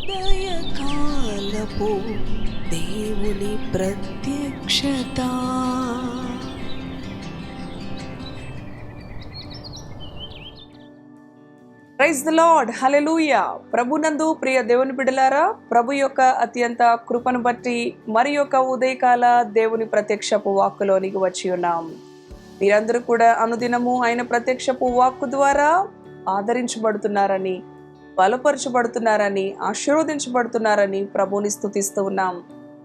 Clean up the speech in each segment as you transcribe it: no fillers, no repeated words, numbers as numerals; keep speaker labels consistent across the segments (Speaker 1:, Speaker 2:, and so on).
Speaker 1: ఉదయకాలపు దేవుని ప్రత్యక్షత.
Speaker 2: ప్రైజ్ ది లార్డ్, హల్లెలూయా. ప్రభునందు ప్రియ దేవుని బిడ్డలారా, ప్రభు యొక్క అత్యంత కృపను బట్టి మరి యొక్క ఉదయకాల దేవుని ప్రత్యక్షపు వాక్కులోనికి వచ్చి ఉన్నాం. మీరందరూ కూడా అనుదినము ఆయన ప్రత్యక్షపు వాక్కు ద్వారా ఆదరించబడుతున్నారని, బలపరచబడుతున్నారని, ఆశీర్వదించబడుతున్నారని ప్రభుని స్తుతిస్తూ ఉన్నాం.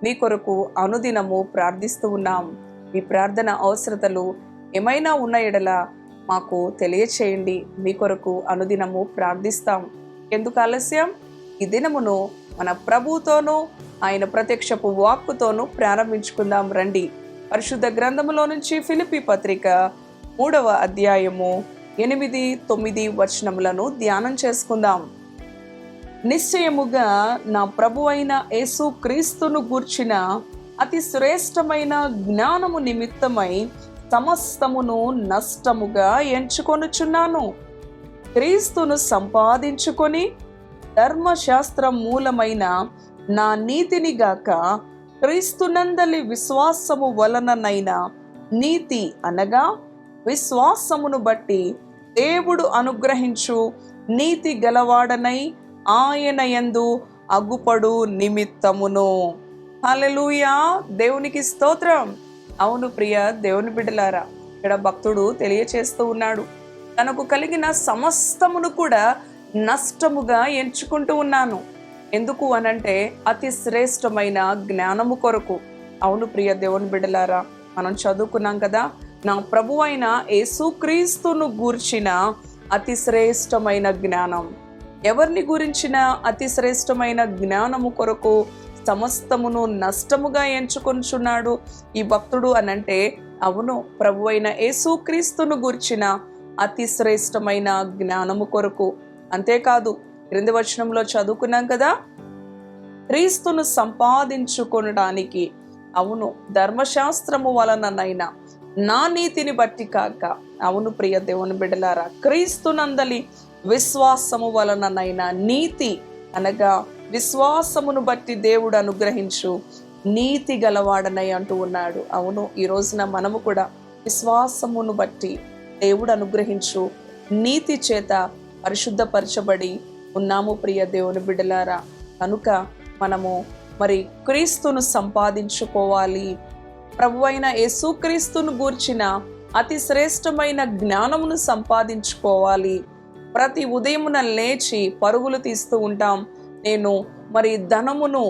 Speaker 2: మీ కొరకు అనుదినము ప్రార్థిస్తూ ఉన్నాం. మీ ప్రార్థన అవసరతలు ఏమైనా ఉన్న ఎడల మాకు తెలియచేయండి. మీ కొరకు అనుదినము ప్రార్థిస్తాం. ఎందుకు ఆలస్యం? ఈ దినమును మన ప్రభుతోనూ ఆయన ప్రత్యక్షపు వాక్కుతోనూ ప్రారంభించుకుందాం రండి. పరిశుద్ధ గ్రంథములో నుంచి ఫిలిప్పీ పత్రిక 3వ అధ్యాయము 8-9 వచనములను ధ్యానం చేసుకుందాం. నిశ్చయముగా నా ప్రభు అయిన యేసు క్రీస్తును గూర్చిన అతి శ్రేష్టమైన జ్ఞానము నిమిత్తమై సమస్తమును నష్టముగా ఎంచుకొనుచున్నాను. క్రీస్తును సంపాదించుకొని ధర్మశాస్త్ర మూలమైన నా నీతిని గాక క్రీస్తునందలి విశ్వాసము వలననైనా నీతి అనగా విశ్వాసమును బట్టి దేవుడు అనుగ్రహించు నీతి గలవాడనై ఆయన యందు అగుపడు నిమిత్తమును. హల్లెలూయా, దేవునికి స్తోత్రం. అవును ప్రియ దేవుని బిడ్డలారా, ఇక్కడ భక్తుడు తెలియచేస్తూ ఉన్నాడు, తనకు కలిగిన సమస్తమును కూడా నష్టముగా ఎంచుకుంటూ ఉన్నాను. ఎందుకు అనంటే అతి శ్రేష్టమైన జ్ఞానము కొరకు. అవును ప్రియ దేవుని బిడ్డలారా, మనం చదువుకున్నాం కదా, నా ప్రభు అయిన యేసుక్రీస్తును గూర్చిన అతి శ్రేష్టమైన జ్ఞానం. ఎవరిని గురించిన అతి శ్రేష్టమైన జ్ఞానము కొరకు సమస్తమును నష్టముగా ఎంచుకొనుచున్నాడు ఈ భక్తుడు అనంటే, అవును ప్రభు అయిన యేసుక్రీస్తును గూర్చిన అతి శ్రేష్టమైన జ్ఞానము కొరకు. అంతేకాదు 8వ వచనంలో చదువుకున్నాం కదా, క్రీస్తును సంపాదించుకొనడానికి, అవును ధర్మశాస్త్రము వలననైనా నా నీతిని బట్టి కాక, అవును ప్రియ దేవుని బిడ్డలారా, క్రీస్తునందలి విశ్వాసము వలననైనా నీతి అనగా విశ్వాసమును బట్టి దేవుడు అనుగ్రహించు నీతి గలవాడనై అంటూ ఉన్నాడు. అవును, ఈ రోజున మనము కూడా విశ్వాసమును బట్టి దేవుడు అనుగ్రహించు నీతి చేత పరిశుద్ధపరచబడి ఉన్నాము ప్రియ దేవుని బిడ్డలారా. కనుక మనము మరి క్రీస్తును సంపాదించుకోవాలి. ప్రభు అయిన యేసుక్రీస్తును గూర్చిన అతి శ్రేష్టమైన జ్ఞానమును సంపాదించుకోవాలి. ప్రతి ఉదయమున లేచి పరుగులు తీస్తూ ఉంటాం, నేను మరి ధనమును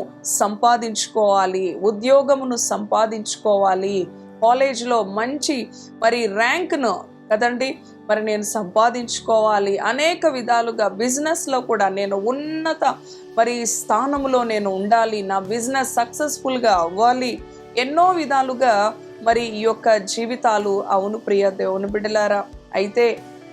Speaker 2: సంపాదించుకోవాలి, ఉద్యోగమును సంపాదించుకోవాలి, కాలేజీలో మంచి మరి ర్యాంక్ను కదండి మరి నేను సంపాదించుకోవాలి, అనేక విధాలుగా బిజినెస్లో కూడా నేను ఉన్నత మరి స్థానంలో నేను ఉండాలి, నా బిజినెస్ సక్సెస్ఫుల్గా అవ్వాలి, ఎన్నో విధాలుగా మరి ఈ యొక్క జీవితాలు. అవును ప్రియ దేవుని బిడ్డలారా, అయితే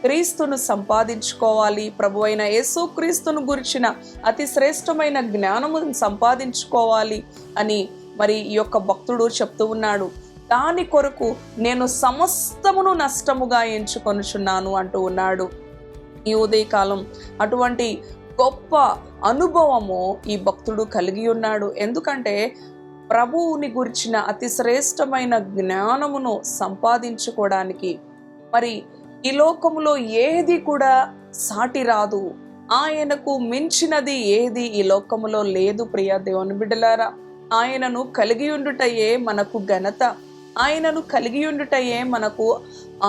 Speaker 2: క్రీస్తును సంపాదించుకోవాలి, ప్రభు అయిన యేసుక్రీస్తును గురించిన అతి శ్రేష్టమైన జ్ఞానమును సంపాదించుకోవాలి అని మరి ఈ యొక్క భక్తుడు చెప్తూ ఉన్నాడు. దాని కొరకు నేను సమస్తమును నష్టముగా ఎంచుకొనుచున్నాను అంటూ ఉన్నాడు. ఈ ఉదయకాలం అటువంటి గొప్ప అనుభవము ఈ భక్తుడు కలిగి ఉన్నాడు. ఎందుకంటే ప్రభువుని గురించిన అతి శ్రేష్టమైన జ్ఞానమును సంపాదించుకోవడానికి మరి ఈ లోకములో ఏది కూడా సాటి రాదు. ఆయనకు మించినది ఏది ఈ లోకములో లేదు ప్రియ దేవుని బిడ్డలారా. ఆయనను కలిగి ఉండుటయే మనకు ఘనత, ఆయనను కలిగి ఉండుటయే మనకు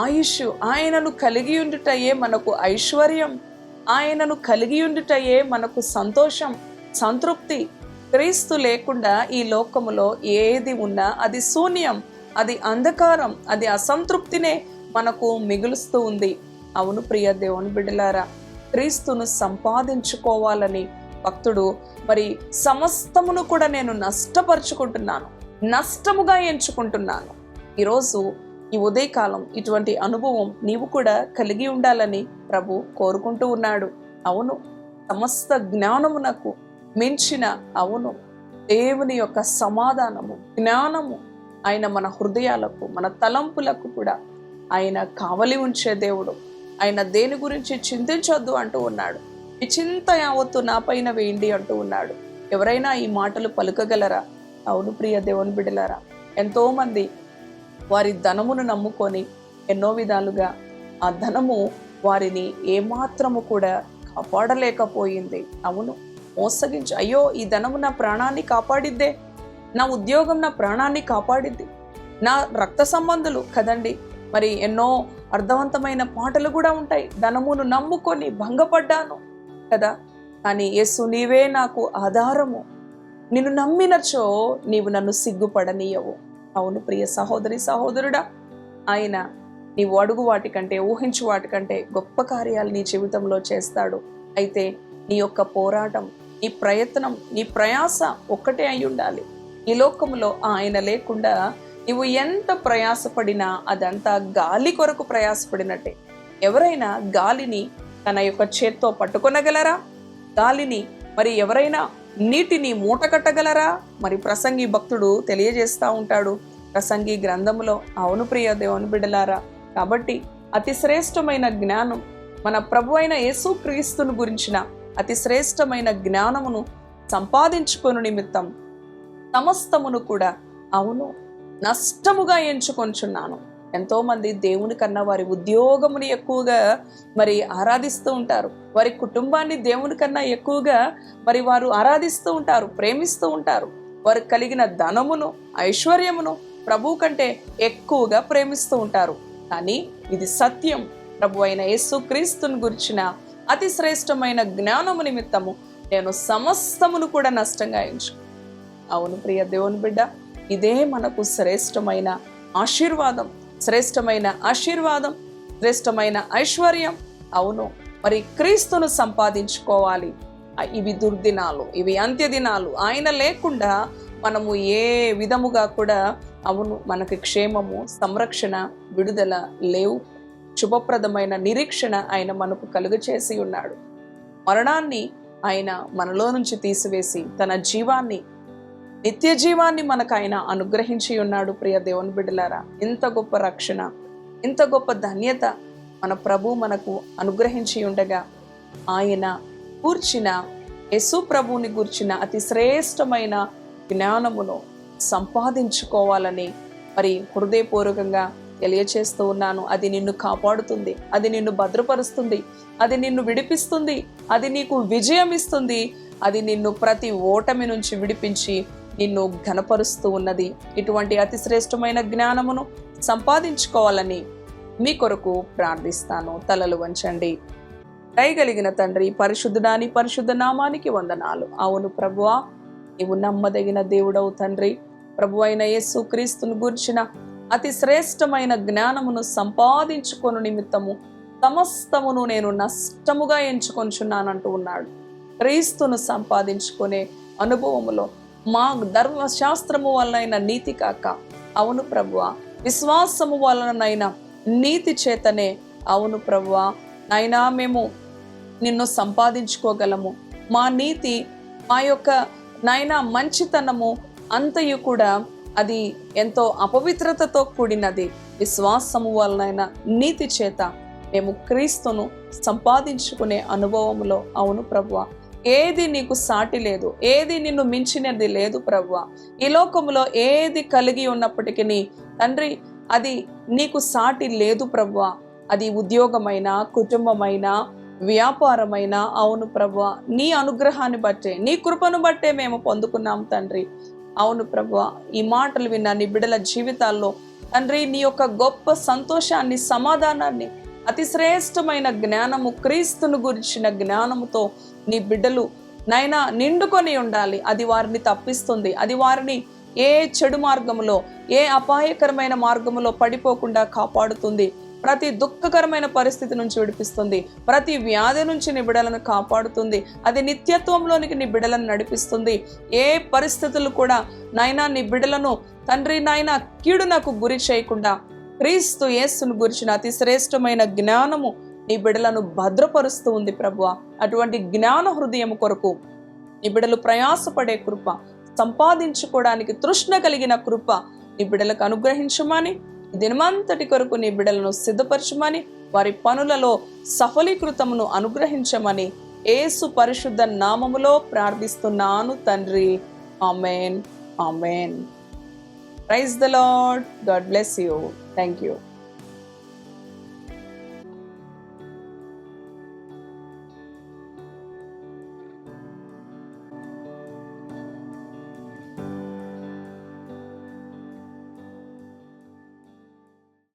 Speaker 2: ఆయుష్, ఆయనను కలిగి ఉండుటయే మనకు ఐశ్వర్యం, ఆయనను కలిగి ఉండుటయే మనకు సంతోషం, సంతృప్తి. క్రీస్తు లేకుండా ఈ లోకములో ఏది ఉన్నా అది శూన్యం, అది అంధకారం, అది అసంతృప్తినే మనకు మిగులుస్తూ ఉంది. అవును ప్రియ దేవుని బిడ్డలారా, క్రీస్తును సంపాదించుకోవాలని భక్తుడు మరి సమస్తమును కూడా నేను నష్టపరుచుకుంటున్నాను, నష్టముగా ఎంచుకుంటున్నాను. ఈరోజు ఈ ఉదయకాలం ఇటువంటి అనుభవం నీవు కూడా కలిగి ఉండాలని ప్రభు కోరుకుంటూ ఉన్నాడు. అవును, సమస్త జ్ఞానమునకు మించిన అవును దేవుని యొక్క సమాధానము, జ్ఞానము ఆయన మన హృదయాలకు, మన తలంపులకు కూడా ఆయన కావలి ఉంచే దేవుడు. ఆయన దేని గురించి చింతించొద్దు అంటూ ఉన్నాడు. మీ చింత యావత్తు నా పైన వేయండి అంటూ ఉన్నాడు. ఎవరైనా ఈ మాటలు పలుకగలరా? అవును ప్రియ దేవుని బిడ్డలారా, ఎంతో మంది వారి ధనమును నమ్ముకొని ఎన్నో విధాలుగా ఆ ధనము వారిని ఏమాత్రము కూడా కాపాడలేకపోయింది. అవును, మోసగించి అయ్యో ఈ ధనము నా ప్రాణాన్ని కాపాడిద్దే, నా ఉద్యోగం నా ప్రాణాన్ని కాపాడిద్ది, నా రక్త సంబంధులు కదండి. మరి ఎన్నో అర్థవంతమైన పాటలు కూడా ఉంటాయి. ధనమును నమ్ముకొని భంగపడ్డాను కదా, కానీ యేసు నీవే నాకు ఆధారము, నిన్ను నమ్మినచో నీవు నన్ను సిగ్గుపడనీయవు. అవును ప్రియ సహోదరి సహోదరుడా, ఆయన నీవు అడుగు వాటికంటే, ఊహించు వాటికంటే గొప్ప కార్యాలు నీ జీవితంలో చేస్తాడు. అయితే నీ యొక్క పోరాటం, నీ ప్రయత్నం, నీ ప్రయాస ఒక్కటే అయి ఉండాలి. ఈ లోకంలో ఆయన లేకుండా నీవు ఎంత ప్రయాసపడినా అదంతా గాలి కొరకు ప్రయాసపడినట్టే. ఎవరైనా గాలిని తన యొక్క చేత్తో పట్టుకొనగలరా? గాలిని మరి ఎవరైనా నీటిని మూట కట్టగలరా? మరి ప్రసంగి భక్తుడు తెలియజేస్తూ ఉంటాడు ప్రసంగి గ్రంథములో. అవును ప్రియ దేవుని బిడ్డలారా, కాబట్టి అతి శ్రేష్టమైన జ్ఞానం, మన ప్రభు అయిన యేసుక్రీస్తును గురించిన అతి శ్రేష్టమైన జ్ఞానమును సంపాదించుకొను నిమిత్తం సమస్తమును కూడా అవును నష్టముగా ఎంచుకొంచున్నాను. ఎంతో మంది దేవుని కన్నా వారి ఉద్యోగముని ఎక్కువగా మరి ఆరాధిస్తూ ఉంటారు. వారి కుటుంబాన్ని దేవుని కన్నా ఎక్కువగా మరి వారు ఆరాధిస్తూ ఉంటారు, ప్రేమిస్తూ ఉంటారు. వారు కలిగిన ధనమును, ఐశ్వర్యమును ప్రభు కంటే ఎక్కువగా ప్రేమిస్తూ ఉంటారు. కానీ ఇది సత్యం. ప్రభు అయిన యేసుక్రీస్తుని గురించిన అతి శ్రేష్టమైన జ్ఞానము నిమిత్తము నేను సమస్తమును కూడా నష్టంగా ఎంచు. అవును ప్రియ దేవుని బిడ్డ, ఇదే మనకు శ్రేష్టమైన ఆశీర్వాదం, శ్రేష్టమైన ఆశీర్వాదం, శ్రేష్టమైన ఐశ్వర్యం. అవును, మరి క్రీస్తును సంపాదించుకోవాలి. ఇవి దుర్దినాలు, ఇవి అంత్యదినాలు. ఆయన లేకుండా మనము ఏ విధముగా కూడా అవును మనకి క్షేమము, సంరక్షణ, విడుదల లేవు. శుభప్రదమైన నిరీక్షణ ఆయన మనకు కలుగచేసి ఉన్నాడు. మరణాన్ని ఆయన మనలో నుంచి తీసివేసి తన జీవాన్ని, నిత్య జీవాన్ని మనకు ఆయన అనుగ్రహించి ఉన్నాడు. ప్రియ దేవుని బిడ్డలారా, ఇంత గొప్ప రక్షణ, ఇంత గొప్ప ధన్యత మన ప్రభు మనకు అనుగ్రహించి ఉండగా ఆయన కూర్చిన యేసు ప్రభువుని గూర్చిన అతి శ్రేష్టమైన జ్ఞానమును సంపాదించుకోవాలని మరి హృదయపూర్వకంగా తెలియచేస్తూ ఉన్నాను. అది నిన్ను కాపాడుతుంది, అది నిన్ను భద్రపరుస్తుంది, అది నిన్ను విడిపిస్తుంది, అది నీకు విజయం ఇస్తుంది, అది నిన్ను ప్రతి ఓటమి నుంచి విడిపించి నిన్ను ఘనపరుస్తూ ఉన్నది. ఇటువంటి అతి శ్రేష్టమైన జ్ఞానమును సంపాదించుకోవాలని మీ కొరకు ప్రార్థిస్తాను. తలలు వంచండి. దయగలిగిన తండ్రి, పరిశుద్ధుడాని పరిశుద్ధ నామానికి వందనాలు. అవును ప్రభువా, నీవు నమ్మదగిన దేవుడవు తండ్రి. ప్రభు అయిన యేసుక్రీస్తును గూర్చిన అతి శ్రేష్టమైన జ్ఞానమును సంపాదించుకొను నిమిత్తము సమస్తమును నేను నష్టముగా ఎంచుకొంచున్నానంటూ ఉన్నాడు. క్రీస్తును సంపాదించుకునే అనుభవములో మా ధర్మశాస్త్రము వలనైన నీతి కాక, అవును ప్రభువా, విశ్వాసము వలనైన నీతి చేతనే అవును ప్రభువా నాయనా మేము నిన్ను సంపాదించుకోగలము. మా నీతి, మా యొక్క నాయనా మంచితనము అంతయు కూడా అది ఎంతో అపవిత్రతతో కూడినది. విశ్వాసము వలనైన నీతి చేత మేము క్రీస్తును సంపాదించుకునే అనుభవములో అవును ప్రభువా ఏది నీకు సాటి లేదు, ఏది నిన్ను మించినది లేదు ప్రభువా. ఈ లోకములో ఏది కలిగి ఉన్నప్పటికీ తండ్రి అది నీకు సాటి లేదు ప్రభువా. అది ఉద్యోగమైన, కుటుంబమైన, వ్యాపారమైన అవును ప్రభువా నీ అనుగ్రహాన్ని బట్టే, నీ కృపను బట్టే మేము పొందుకున్నాం తండ్రి. అవును ప్రభువా, ఈ మాటలు విన్న నీ బిడ్డల జీవితాల్లో తండ్రి నీ యొక్క గొప్ప సంతోషాన్ని, సమాధానాన్ని, అతి శ్రేష్టమైన జ్ఞానము, క్రీస్తును గురించిన జ్ఞానముతో నీ బిడ్డలు నైనా నిండుకొని ఉండాలి. అది వారిని తప్పిస్తుంది, అది వారిని ఏ చెడు మార్గములో, ఏ అపాయకరమైన మార్గములో పడిపోకుండా కాపాడుతుంది. ప్రతి దుఃఖకరమైన పరిస్థితి నుంచి విడిపిస్తుంది, ప్రతి వ్యాధి నుంచి నీ బిడ్డలను కాపాడుతుంది. అది నిత్యత్వంలోనికి నీ బిడ్డలను నడిపిస్తుంది. ఏ పరిస్థితులు కూడా నాయనా నీ బిడ్డలను తండ్రి నాయనా కీడునకు గురి చేయకుండా క్రీస్తు యేసును గురించిన అతి శ్రేష్టమైన జ్ఞానము నీ బిడ్డలను భద్రపరుస్తూ ఉంది ప్రభువా. అటువంటి జ్ఞాన హృదయం కొరకు నీ బిడ్డలు ప్రయాసపడే కృప, సంపాదించుకోవడానికి తృష్ణ కలిగిన కృప నీ బిడ్డలకు అనుగ్రహించమని, దినమంతటి కొరకు నీ బిడ్డలను సిద్ధపరచమని, వారి పనులలో సఫలీకృతమును అనుగ్రహించమని యేసు పరిశుద్ధ నామములో ప్రార్థిస్తున్నాను తండ్రి. Amen, amen. Praise the Lord. God bless you. Thank you.